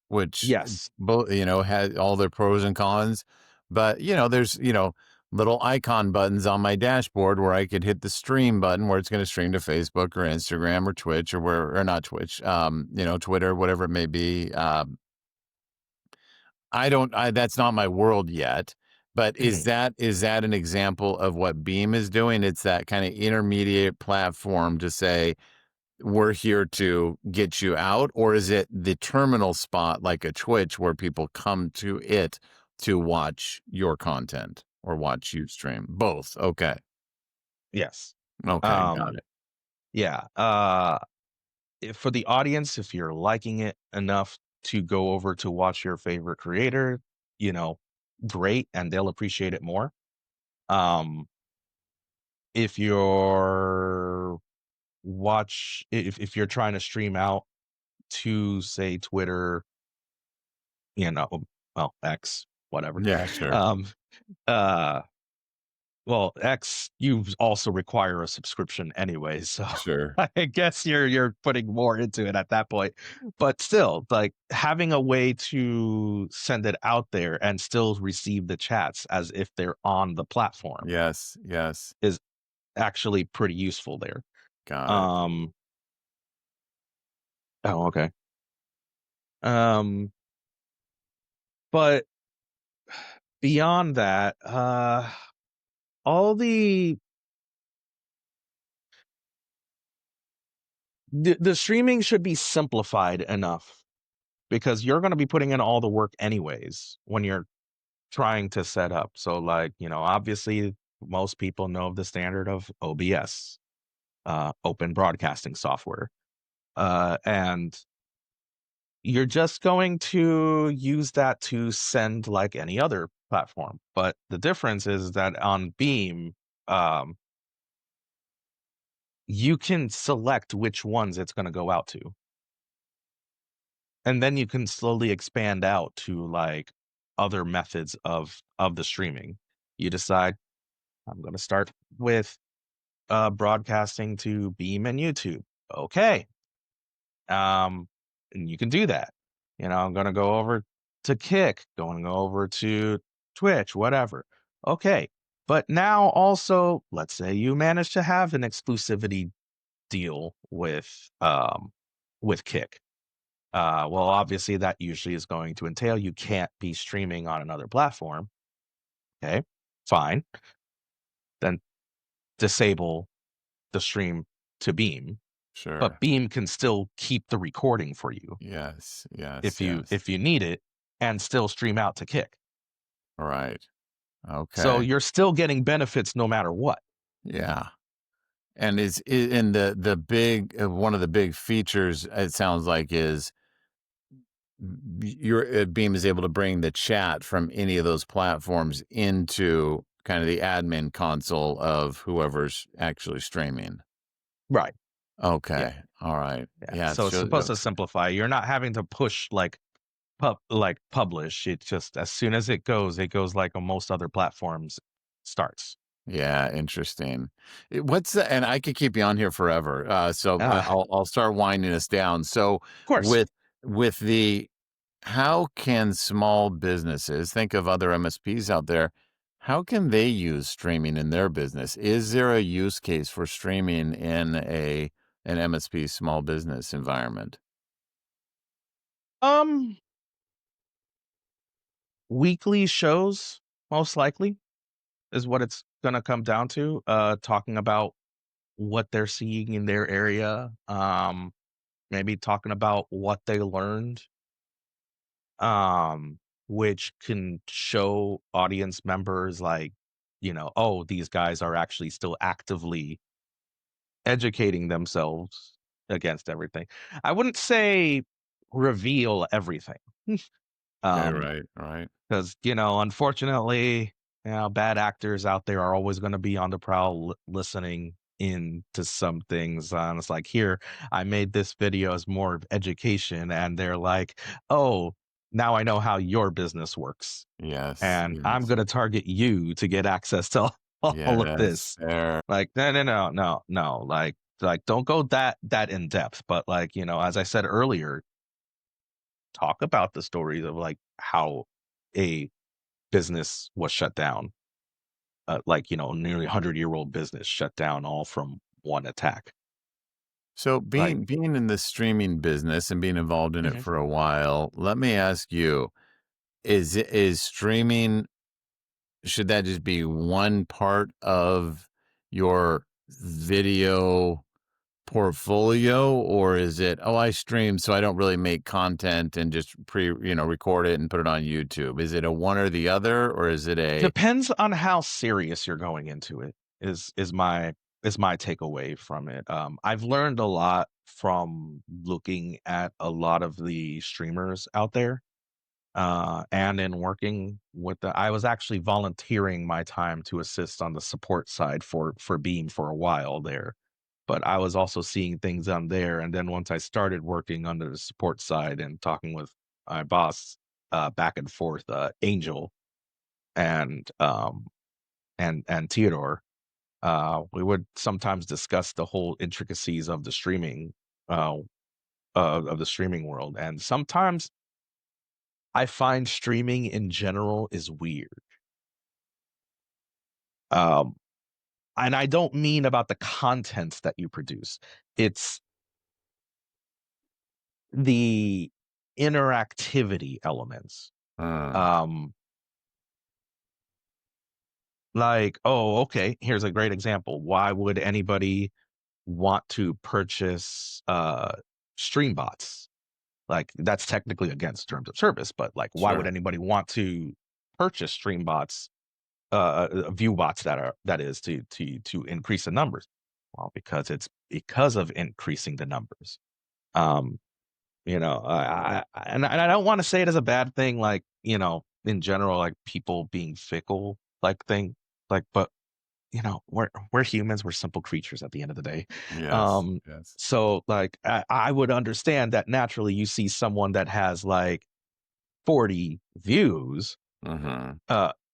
which Yes. both, had all their pros and cons. But, there's, little icon buttons on my dashboard where I could hit the stream button where it's going to stream to Facebook or Instagram or Twitch or not Twitch, Twitter, whatever it may be. That's not my world yet. But is Mhm. that an example of what Beam is doing? It's that kind of intermediate platform to say, we're here to get you out, or is it the terminal spot like a Twitch where people come to it to watch your content or watch you stream? Both. Okay. Yes. Okay. Got Um, it. yeah. For the audience, if you're liking it enough to go over to watch your favorite creator, you know, great, and they'll appreciate it more. Um, if you're if you're trying to stream out to say Twitter, you know, well, X, whatever. Yeah, sure. Um, uh, well, X, you also require a subscription anyway, so Sure. I guess you're putting more into it at that point. But still, like having a way to send it out there and still receive the chats as if they're on the platform Yes. Yes. is actually pretty useful there. Got it. Um, oh, okay. Um, but beyond that, all the streaming should be simplified enough because you're going to be putting in all the work anyways when you're trying to set up. So, like, obviously, most people know the standard of OBS, open broadcasting software. And you're just going to use that to send like any other platform. But the difference is that on Beam, you can select which ones it's gonna go out to, and then you can slowly expand out to, like, other methods of the streaming. You decide, "I'm gonna start with, broadcasting to Beam and YouTube." Okay. And you can do that. I'm gonna go over to Kick, going over to Twitch, whatever. Okay. But now also, let's say you manage to have an exclusivity deal with Kick. Well, obviously that usually is going to entail you can't be streaming on another platform. Okay, fine. Then disable the stream to Beam, but Sure. Beam can still keep the recording for you Yes. Yes. if you Yes. if you need it and still stream out to Kick. Right. So Okay. you're still getting benefits no matter what. Yeah. And and the big one of the big features it sounds like is your Beam is able to bring the chat from any of those platforms into kind of the admin console of whoever's actually streaming. Right. Yeah. Okay. All right. Yeah. Yeah. So it's supposed to simplify. You're not having to push like publish. It just as soon as it goes like on most other platforms starts. Yeah, interesting. What's and I could keep you on here forever. So Of I'll start winding us down. So course. with the how can small businesses think of other MSPs out there? How can they use streaming in their business? Is there a use case for streaming in an MSP small business environment? Um Weekly shows most likely is what it's gonna come down to. Talking about what they're seeing in their area. Maybe talking about what they learned, um, which can show audience members like, oh, these guys are actually still actively educating themselves against everything. I wouldn't say reveal everything. Okay, um, right, right. because unfortunately, bad actors out there are always going to be on the prowl, listening in to some things. And it's like, here, I made this video as more of education, and they're like, oh, now I know how your business works, Yes, and I'm yes. going to target you to get access to all of Yes, this. fair. Like, no, no, no, no, no. Like, don't go that in depth. But like, as I said earlier, talk about the stories of like how a business was shut down, like, nearly 100-year-old business shut down all from one attack. So Like, being in the streaming business and being involved in it mhm. for a while, let me ask you, is streaming should that just be one part of your video portfolio or is it, oh, I stream so I don't really make content and just record it and put it on YouTube? Is it a one or the other or is it a Depends on how serious you're going into it, is my takeaway from it. I've learned a lot from looking at a lot of the streamers out there, and in working with I was actually volunteering my time to assist on the support side for Beam for a while there. But I was also seeing things on there, and then once I started working under the support side and talking with my boss, back and forth, Angel and, and Theodore, we would sometimes discuss the whole intricacies of the streaming, uh, of the streaming world, and sometimes I find streaming in general is weird. Um, and I don't mean about the content that you produce. It's the interactivity elements. uh, Um, like, oh, okay, here's a great example. Why would anybody want to purchase stream bots? Like, that's technically against terms of service, but like, why would sure. anybody want to purchase stream bots, view bots that is to increase the numbers? Well, because it's because of increasing the numbers. Um, and I don't want to say it as a bad thing, like, in general, like people being fickle, like thing, like, but we're humans, we're simple creatures at the end of the day. Yes. Um, Yes. so like I would understand that naturally you see someone that has like 40 views Mm-hmm.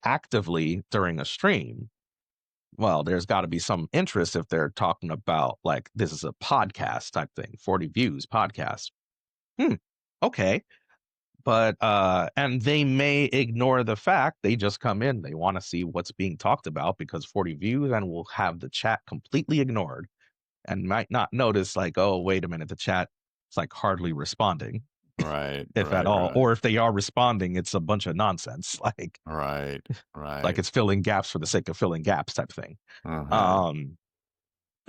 actively during a stream. Well, there's got to be some interest if they're talking about like this is a podcast type thing, 40 views podcast. Hmm. Okay. But and they may ignore the fact they just come in, they want to see what's being talked about because 40 views and will have the chat completely ignored and might not notice like, oh, wait a minute, the chat is like hardly responding, Right. if at Right. all. Right. Or if they are responding, it's a bunch of nonsense. Right. Like Right. it's filling gaps for the sake of filling gaps type thing. Uh-huh. Um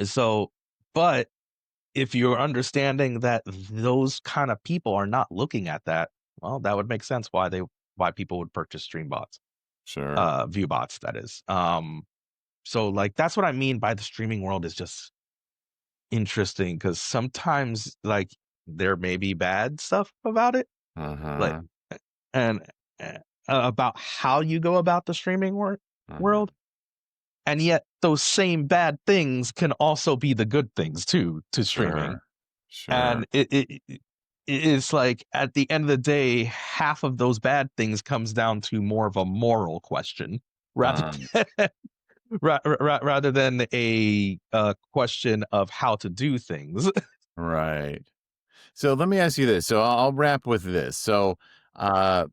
so but if you're understanding that those kind of people are not looking at that, well, that would make sense why people would purchase stream bots, Sure. view bots, that is. So like that's what I mean by the streaming world is just interesting because sometimes like there may be bad stuff about it, like Uh-huh. and about how you go about the streaming Uh-huh. world. And yet those same bad things can also be the good things too to streaming. Sure. Sure. And it's like at the end of the day, half of those bad things comes down to more of a moral question rather Um, than rather than a question of how to do things. right. So let me ask you this. So I'll wrap with this. So, I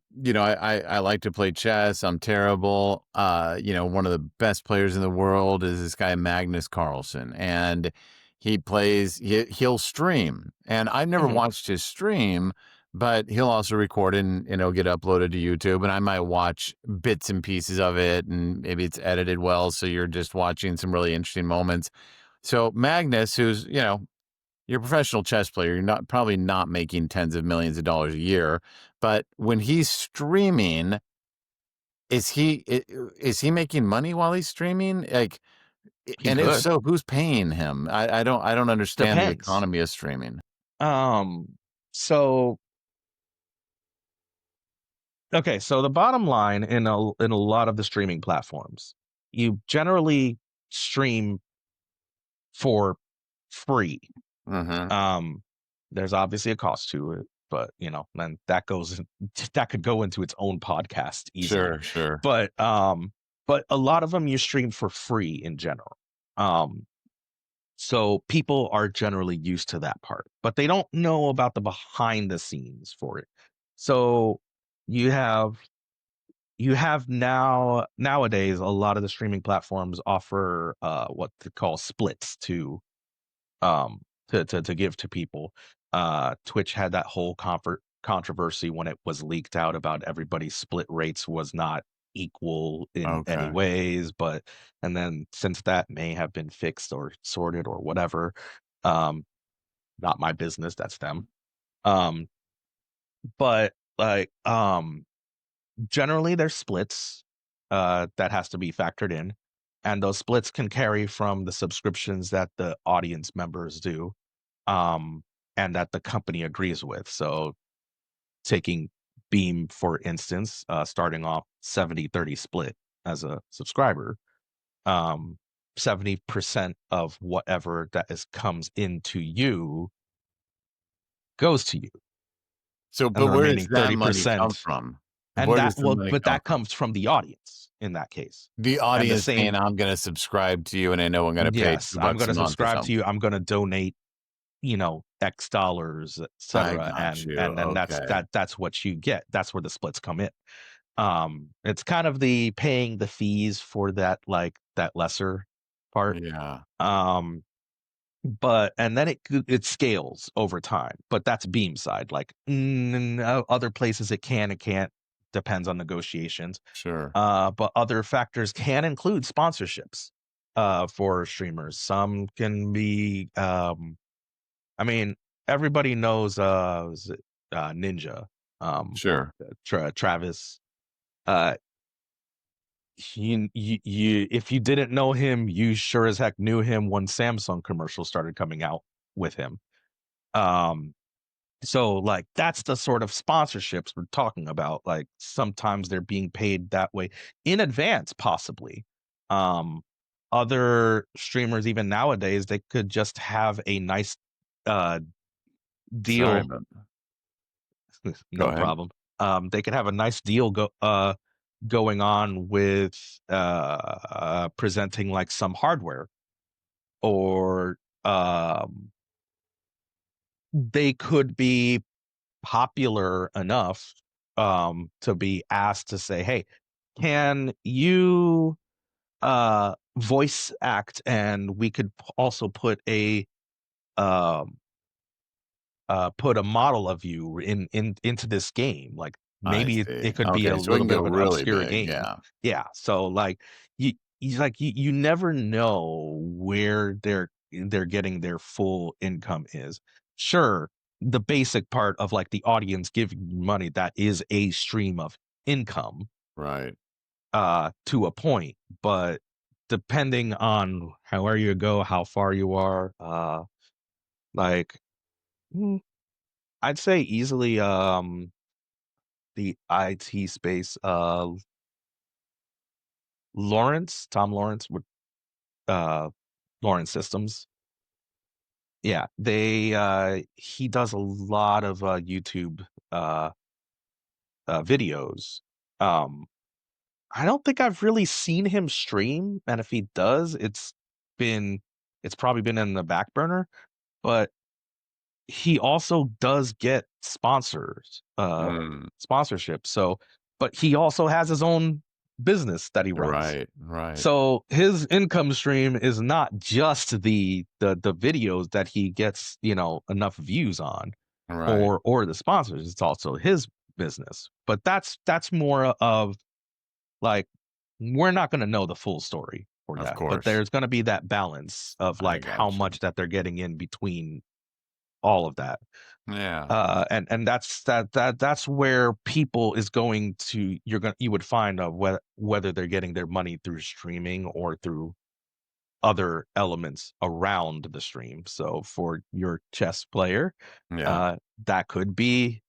like to play chess. I'm terrible. One of the best players in the world is this guy Magnus Carlsen, and he'll stream. And I've never Mhm. watched his stream, but he'll also record it and get uploaded to YouTube. And I might watch bits and pieces of it, and maybe it's edited well, so you're just watching some really interesting moments. So Magnus, who's you're a professional chess player. You're not probably not making tens of millions of dollars a year, but when he's streaming, is he making money while he's streaming? Like, He and if could. so, who's paying him? I don't understand the Depends. economy of streaming. So okay, so the bottom line in a lot of the streaming platforms, you generally stream for free. Mm-hmm. Um, there's obviously a cost to it, but and that could go into its own podcast easily. Sure, sure. But a lot of them you stream for free in general. Um, so people are generally used to that part, but they don't know about the behind the scenes for it. So you have nowadays a lot of the streaming platforms offer what they call splits um to give to people. Twitch had that whole controversy when it was leaked out about everybody's split rates was not equal in any Okay. ways, but and then since that may have been fixed or sorted or whatever, um not my business, that's them. um but like generally there's splits that has to be factored in, and those splits can carry from the subscriptions that the audience members do, um, and that the company agrees with. So taking Beam, for instance, starting off 70-30 split as a subscriber, um, 70% of whatever that is comes into you goes to you, So, and but the where does remaining that money come 30%, from? and Where does the money but come that from? comes from the audience in that case. The And the audience saying, same, "I'm going to subscribe to you, and I know I'm going to pay yes, two I'm bucks going a to month or subscribe to something." you. I'm going to donate, X dollars, I etc. got And you. then Okay. that's what you get. That's where the splits come in. It's kind of the paying the fees for that, like that lesser part. Yeah. Um, but and then it scales over time. But that's Beam side. Like other places it can't, depends on negotiations. Sure. But other factors can include sponsorships for streamers. Some can be I mean, everybody knows was it, Ninja, um, Sure. Travis. Uh, if you didn't know him, you sure as heck knew him when Samsung commercials started coming out with him. Um, so like that's the sort of sponsorships we're talking about. Like sometimes they're being paid that way in advance, possibly. Um, other streamers, even nowadays, they could just have a nice uh, Sorry deal. about Go No ahead. problem. They could have a nice deal going on with presenting like some hardware, or they could be popular enough to be asked to say, "Hey, can you voice act, and we could also um put a model of you into this game." Like, I maybe see. it could be a Okay, so we little can bit go of an really obscure big, game. yeah. Yeah, so, like, you never know where they're getting their full income is. Sure, the basic part of, like, the audience giving you money, that is a stream of income, Right. to a point, but depending on where you go, how far you are, like, mm, I'd say easily, the IT space, Tom Lawrence with, uh, Lawrence Systems. Yeah, he does a lot of, YouTube, uh, videos. Um, I don't think I've really seen him stream, and if he does, been it's probably been in the back burner, but he also does get Mm, sponsorship, so, but he also has his own business that he runs. right, right, So his income stream is not just the videos that he gets, enough views on, right. or the sponsors. It's also his business. But that's more of, like, we're not gonna know the full story for Of that, but course. there's gonna be that balance of, I like, how got you. much that they're getting in between all of that. Yeah, And that's where people is going to you would find whether they're getting their money through streaming or through other elements around the stream. So for your chess player, yeah, that could be,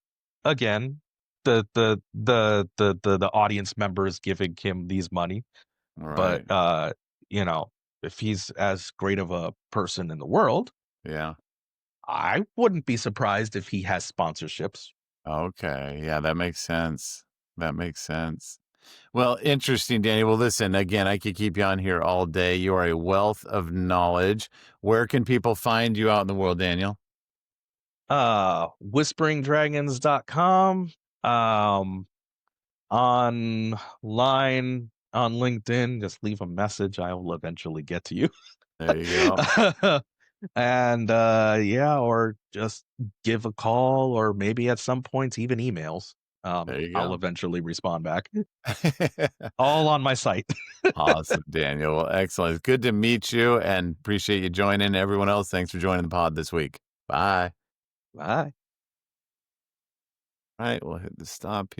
again, the audience members giving him these money. But right. if he's as great of a person in the world, Yeah. I wouldn't be surprised if he has sponsorships. Okay. Yeah, that makes sense. That makes sense. Well, interesting, Danny. Well, listen, again, I could keep you on here all day. You are a wealth of knowledge. Where can people find you out in the world, Daniel? Whisperingdragons.com, online on LinkedIn, just leave a message. I will eventually get to you. There you go. And yeah, or just give a call, or maybe at some points even emails. There you I'll go. eventually respond back. All on my site. Awesome, Daniel. Well, excellent. It's good to meet you and appreciate you joining. Everyone else, thanks for joining the pod this week. Bye. Bye. All right, we'll hit the stop here.